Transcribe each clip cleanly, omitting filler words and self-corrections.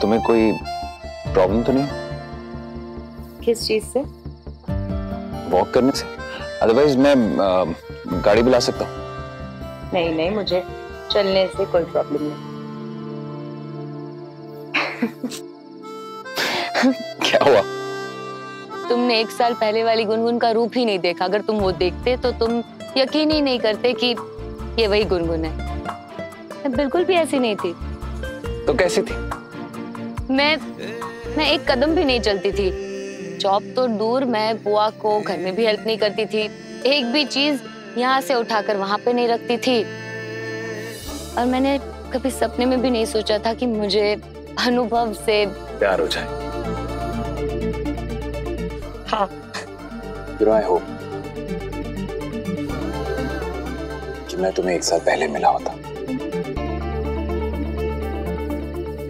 तुम्हें कोई प्रॉब्लम तो नहीं? किस चीज से? वॉक करने से। अदरवाइज मैं गाड़ी बुला सकता हूँ। नहीं नहीं, मुझे चलने से कोई प्रॉब्लम नहीं। क्या हुआ? तुमने 1 साल पहले वाली गुनगुन का रूप ही नहीं देखा। अगर तुम वो देखते तो तुम यकीन ही नहीं करते कि ये वही गुनगुन है। मैं बिल्कुल भी ऐसी नहीं थी। तो कैसी थी? मैं 1 कदम भी नहीं चलती थी। जॉब तो दूर, मैं बुआ को घर में भी हेल्प नहीं करती थी। एक भी चीज यहाँ से उठाकर वहां पे नहीं रखती थी। और मैंने कभी सपने में भी नहीं सोचा था कि मुझे अनुभव से प्यार हो जाए। हाँ। I hope कि मैं तुम्हें 1 साल पहले मिला होता,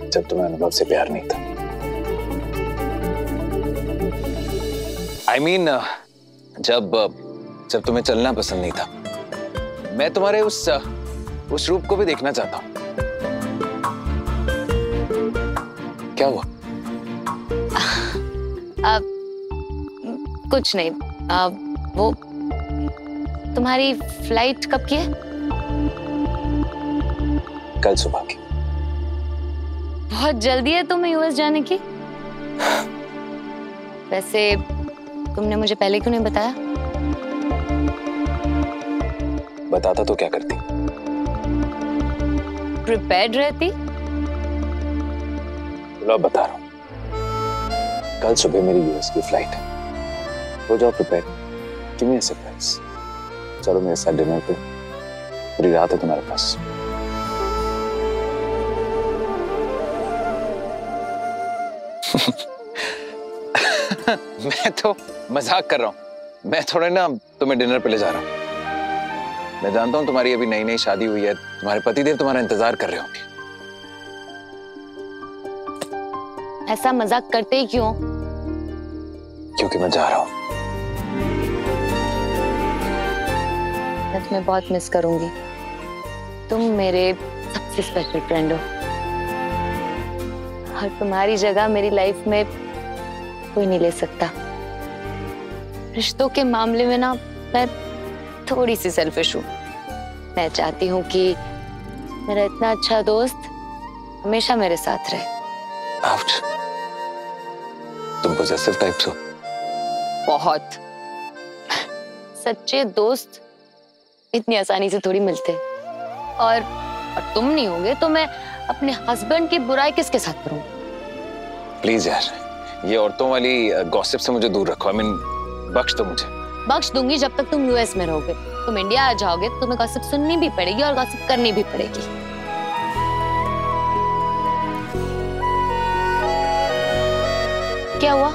जब तुम्हें अनुभव से प्यार नहीं था। I mean, जब तुम्हें चलना पसंद नहीं था। मैं तुम्हारे उस रूप को भी देखना चाहता हूँ। क्या हुआ? कुछ नहीं। वो तुम्हारी फ्लाइट कब की है? कल सुबह की। बहुत जल्दी है तुम्हें यूएस जाने की। वैसे तुमने मुझे पहले क्यों नहीं बताया? बताता तो क्या करती? प्रिपेयर्ड रहती। लो बता रहा हूँ, कल सुबह मेरी यूएस की फ्लाइट है। हो जाओ prepare. Give me a surprise. चलो मेरे साथ डिनर पे। पूरी रात है तुम्हारे पास। मैं तो मजाक कर रहा हूँ। मैं थोड़े ना तुम्हें डिनर पे ले जा रहा हूँ। मैं जानता हूँ तुम्हारी अभी नई नई शादी हुई है, तुम्हारे पतिदेव तुम्हारा इंतजार कर रहे होंगे। ऐसा मजाक करते ही क्यों? क्योंकि मैं जा रहा हूँ। मैं तुम्हें बहुत मिस करूंगी। तुम मेरे सबसे स्पेशल फ्रेंड हो और तुम्हारी जगह मेरी लाइफ में कोई नहीं ले सकता। रिश्तों के मामले में ना मैं थोड़ी सी सेल्फिश हूँ। मैं चाहती हूँ कि मेरा इतना अच्छा दोस्त हमेशा मेरे साथ रहे। आउच। तुम पॉसेसिव टाइप्स हो। बहुत। सच्चे दोस्त इतनी आसानी से थोड़ी मिलते। और तुम नहीं होगे तो मैं अपने हस्बैंड की बुराई किसके साथ करूं? प्लीज यार, ये औरतों वाली गॉसिप से मुझे दूर रखो। बख्श दो मुझे। बख्श दूंगी जब तक तुम यूएस में रहोगे। तुम इंडिया आ जाओगे तो तुम्हें गॉसिप सुननी भी पड़ेगी और गॉसिप करनी भी पड़ेगी। क्या हुआ?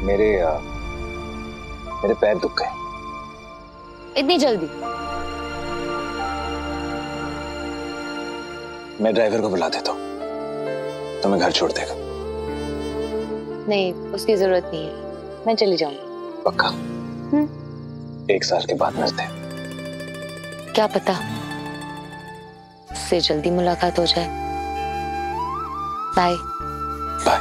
मेरे पैर दुख गए। इतनी जल्दी? मैं ड्राइवर को बुला देता हूँ, तुम्हें घर छोड़ देगा। नहीं, उसकी जरूरत नहीं है। मैं चली जाऊंगी। पक्का? 1 साल के बाद मिलते हैं। क्या पता उससे जल्दी मुलाकात हो जाए। बाय। बाय।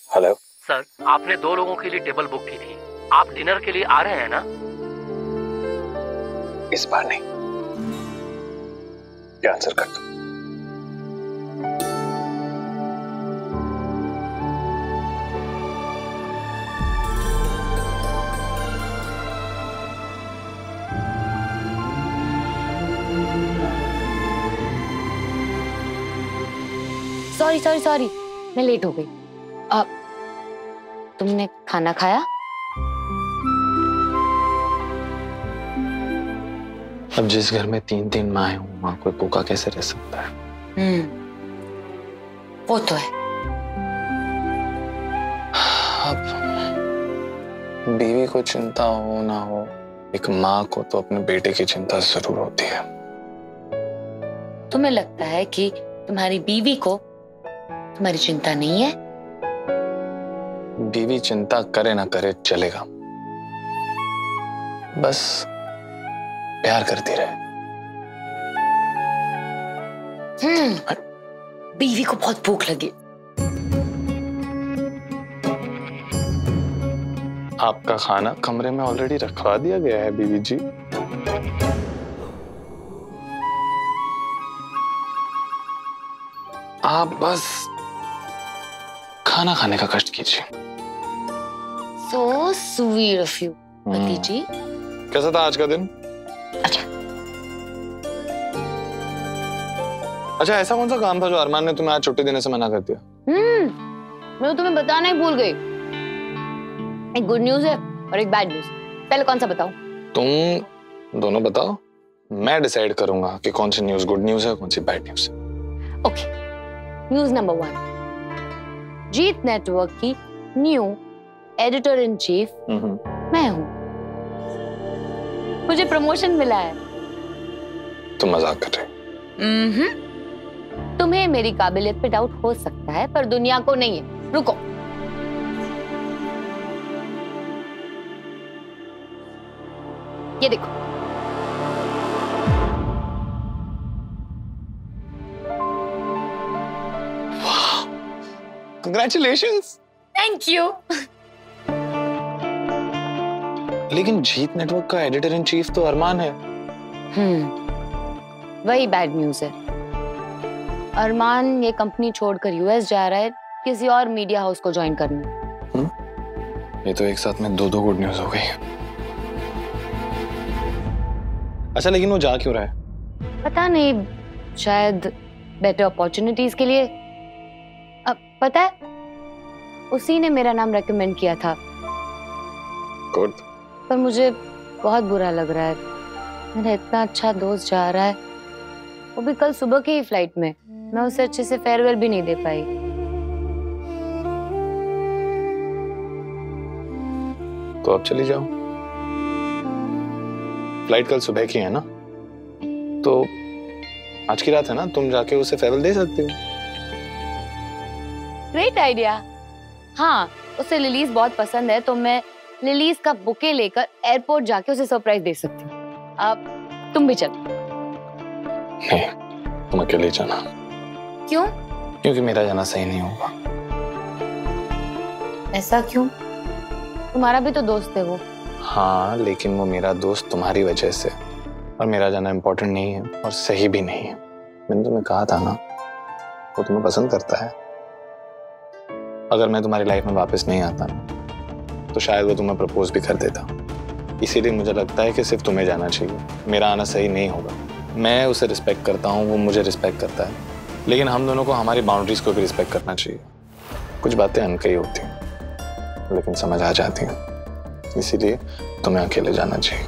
हेलो सर, आपने 2 लोगों के लिए टेबल बुक की थी। आप डिनर के लिए आ रहे हैं ना? इस बार नहीं। कैंसिल कर दो। सॉरी, मैं लेट हो गई। तुमने खाना खाया? अब जिस घर में 3 माँ हूँ, वहां कोई भूखा कैसे रह सकता है? वो तो है। बीवी को चिंता हो ना हो, एक माँ को तो अपने बेटे की चिंता जरूर होती है। तुम्हें लगता है कि तुम्हारी बीवी को तुम्हारी चिंता नहीं है? बीवी चिंता करे ना करे चलेगा, बस प्यार करती रहे। बीवी को बहुत भूख लगी। आपका खाना कमरे में ऑलरेडी रखवा दिया गया है बीवी जी। आप बस खाना खाने का कष्ट कीजिए। So sweet of you, पति जी। कैसा था आज का दिन? अच्छा, ऐसा कौन सा काम था जो अरमान ने तुम्हें आज छुट्टी देने से मना कर दिया? मैं तुम्हें बताना ही भूल गई। एक गुड न्यूज है और एक बैड न्यूज। पहले कौन सा बताऊं? तुम दोनों बताओ, मैं डिसाइड करूंगा कि कौन सी न्यूज गुड न्यूज है, कौन सी बैड न्यूज है। ओके, न्यूज नंबर 1, जीत नेटवर्क की न्यू एडिटर इन चीफ मैं हूं। मुझे प्रमोशन मिला है। तुम मजाक कर रहे? तुम्हें मेरी काबिलियत पे डाउट हो सकता है, पर दुनिया को नहीं है। रुको, ये देखो। Congratulations! Thank you. लेकिन जीत नेटवर्क का एडिटर इन चीफ तो अरमान है। वही बैड न्यूज है। अरमान ये कंपनी छोड़कर यूएस जा रहा है किसी और मीडिया हाउस को ज्वाइन करने। ये तो एक साथ में दो गुड न्यूज हो गई। अच्छा, लेकिन वो जा क्यों रहा है? पता नहीं, शायद बेटर अपॉर्चुनिटीज के लिए। अब पता है, उसी ने मेरा नाम रेकमेंड किया था। गुड। पर मुझे बहुत बुरा लग रहा है। मेरा इतना अच्छा दोस्त जा रहा है, वो भी कल सुबह की ही फ्लाइट में। मैं उसे अच्छे से फेयरवेल भी नहीं दे पाई। तो अब चली जाओ, फ्लाइट कल सुबह की है ना, तो आज की रात है ना, तुम जाके उसे फेयरवेल दे सकती हो। Great idea. हाँ, उसे लिलीज बहुत पसंद है, तो मैं लिलीज का बुके लेकर एयरपोर्ट जाके उसे सरप्राइज दे सकती हूँ। अब तुम भी चलो। नहीं, तुम अकेले जाना। क्यों? क्योंकि मेरा जाना सही नहीं होगा। ऐसा क्यों? तुम्हारा भी तो दोस्त है वो। हाँ, लेकिन वो मेरा दोस्त तुम्हारी वजह से, और मेरा जाना इम्पोर्टेंट नहीं है और सही भी नहीं है। मैंने तुम्हें कहा था ना, वो तुम्हें पसंद करता है। अगर मैं तुम्हारी लाइफ में वापस नहीं आता तो शायद वो तुम्हें प्रपोज भी कर देता। इसीलिए मुझे लगता है कि सिर्फ तुम्हें जाना चाहिए। मेरा आना सही नहीं होगा। मैं उसे रिस्पेक्ट करता हूँ, वो मुझे रिस्पेक्ट करता है, लेकिन हम दोनों को हमारी बाउंड्रीज को भी रिस्पेक्ट करना चाहिए। कुछ बातें अनकही होती हैं लेकिन समझ आ जाती हैं, इसीलिए तुम्हें अकेले जाना चाहिए।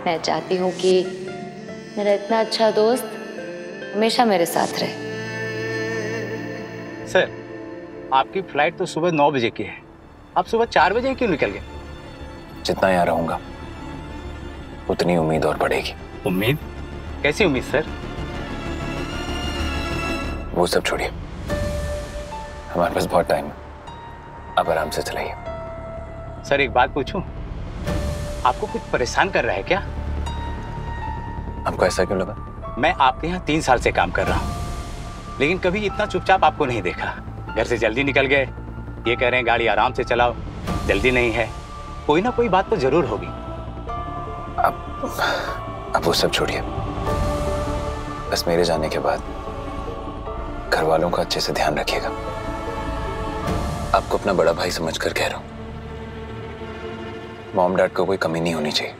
मैं चाहती हूँ कि मेरा इतना अच्छा दोस्त हमेशा मेरे साथ रहे। सर, आपकी फ्लाइट तो सुबह 9 बजे की है, आप सुबह 4 बजे क्यों निकल गए? जितना यहाँ रहूंगा उतनी उम्मीद और बढ़ेगी। उम्मीद? कैसी उम्मीद सर? वो सब छोड़िए, हमारे पास बहुत टाइम है, अब आराम से चलाइए। सर, एक बात पूछूं, आपको कुछ परेशान कर रहा है क्या? आपको ऐसा क्यों लगा? मैं आपके यहाँ 3 साल से काम कर रहा हूँ, लेकिन कभी इतना चुपचाप आपको नहीं देखा। घर से जल्दी निकल गए, ये कह रहे हैं गाड़ी आराम से चलाओ, जल्दी नहीं है। कोई ना कोई बात तो जरूर होगी। अब वो सब छोड़िए, बस मेरे जाने के बाद घर वालों का अच्छे से ध्यान रखिएगा। आपको अपना बड़ा भाई समझकर कह रहा हूँ। मॉम डैड को कोई कमी नहीं होनी चाहिए।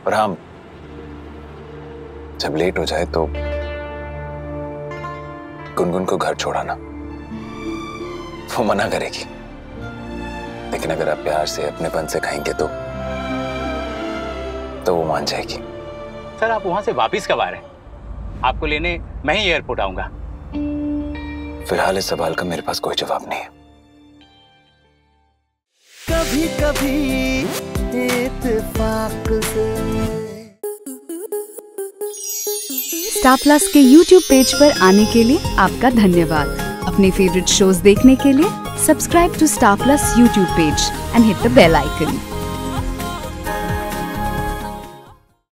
और हाँ, जब लेट हो जाए तो गुनगुन को घर छोड़ाना। वो मना करेगी, लेकिन अगर आप प्यार से अपनेपन से कहेंगे तो वो मान जाएगी। सर आप वहां से वापस कब आ रहे हैं? आपको लेने मैं ही एयरपोर्ट आऊंगा। फिलहाल इस सवाल का मेरे पास कोई जवाब नहीं है। कभी कभी इत्तेफाक से। स्टार प्लस के YouTube पेज पर आने के लिए आपका धन्यवाद। अपने फेवरेट शोज देखने के लिए subscribe to Star Plus YouTube page and hit the bell icon.